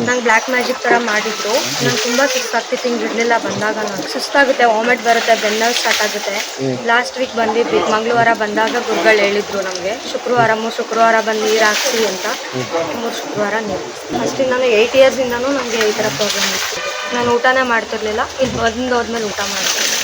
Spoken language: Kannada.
ನಂಗೆ ಬ್ಲ್ಯಾಕ್ ಮ್ಯಾಜಿಕ್ ಥರ ಮಾಡಿದ್ರು. ನಂಗೆ ತುಂಬ ಸುಸ್ತಾಗ್ತಿತ್ತು, ಹಿಂಗೆ ಇರಲಿಲ್ಲ ಬಂದಾಗ. ನಂಗೆ ಸುಸ್ತಾಗುತ್ತೆ, ವಾಮಿಟ್ ಬರುತ್ತೆ, ಬೆನ್ನೋವು ಸ್ಟಾರ್ಟ್ ಆಗುತ್ತೆ. ಲಾಸ್ಟ್ ವೀಕ್ ಬಂದಿದ್ವಿ, ಮಂಗಳವಾರ ಬಂದಾಗ ಗುರುಗಳು ಹೇಳಿದ್ರು ನಮಗೆ ಶುಕ್ರವಾರ ಬಂದು ನೀರು ಹಾಕ್ಸಿ ಅಂತ. 3 ಶುಕ್ರವಾರ ನೀರು ಅಷ್ಟೇ. ನಾನು 8 ಇಯರ್ಸಿಂದನೂ ನನಗೆ ಈ ಥರ ಪ್ರಾಬ್ಲಮ್ ಇತ್ತು. ನಾನು ಊಟನೇ ಮಾಡ್ತಿರ್ಲಿಲ್ಲ, ಇಲ್ಲಿ ಹೋದ್ಮೇಲೆ ಊಟ ಮಾಡ್ತೀನಿ.